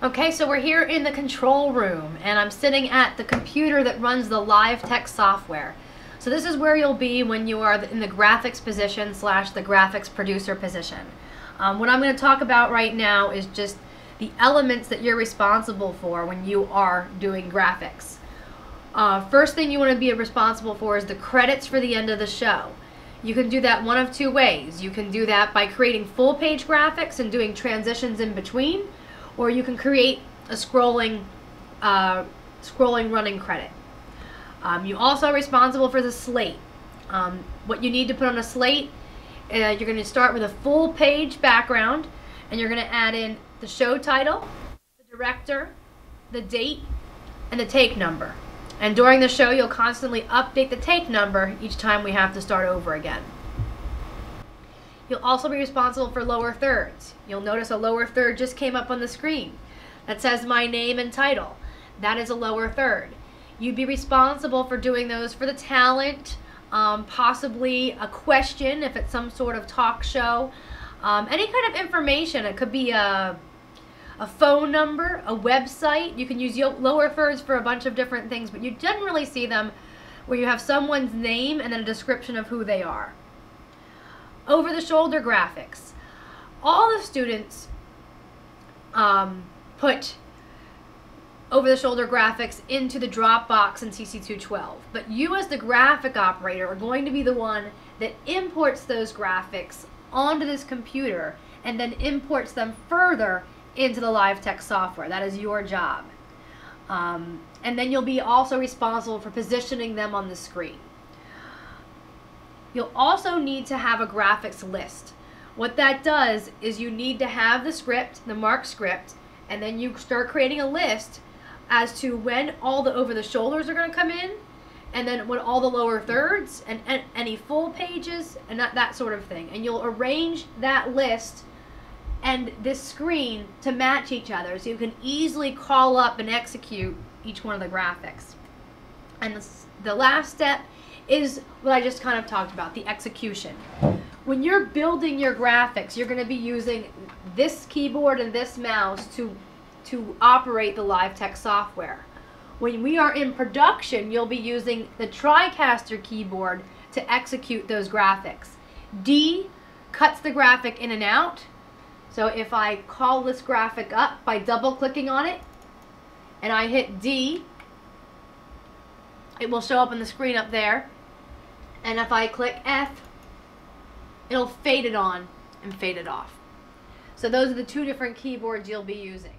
Okay, so we're here in the control room and I'm sitting at the computer that runs the live text software. So this is where you'll be when you are in the graphics position / the graphics producer position. What I'm going to talk about right now is just the elements that you're responsible for when you are doing graphics. First thing you want to be responsible for is the credits for the end of the show. You can do that one of two ways. You can do that by creating full page graphics and doing transitions in between, or you can create a scrolling running credit. You also are responsible for the slate. What you need to put on a slate, you're going to start with a full page background, and you're going to add in the show title, the director, the date, and the take number. And during the show, you'll constantly update the take number each time we have to start over again. You'll also be responsible for lower thirds. You'll notice a lower third just came up on the screen that says my name and title. That is a lower third. You'd be responsible for doing those for the talent, possibly a question if it's some sort of talk show, any kind of information. It could be a phone number, a website. You can use lower thirds for a bunch of different things, but you generally see them where you have someone's name and then a description of who they are. Over-the-shoulder graphics. All the students put over-the-shoulder graphics into the Dropbox in CC212, but you as the graphic operator are going to be the one that imports those graphics onto this computer and then imports them further into the live text software. That is your job. And then you'll be also responsible for positioning them on the screen. You'll also need to have a graphics list. What that does is you need to have the script, the marked script, and then you start creating a list as to when all the over-the-shoulders are going to come in, and then when all the lower thirds, and any full pages, and that sort of thing. And you'll arrange that list and this screen to match each other so you can easily call up and execute each one of the graphics. And the last step is what I just kind of talked about, the execution. When you're building your graphics, you're going to be using this keyboard and this mouse to operate the live text software. When we are in production, you'll be using the TriCaster keyboard to execute those graphics. D cuts the graphic in and out. So if I call this graphic up by double-clicking on it, and I hit D, it will show up on the screen up there. And if I click F, it'll fade it on and fade it off. So those are the two different keyboards you'll be using.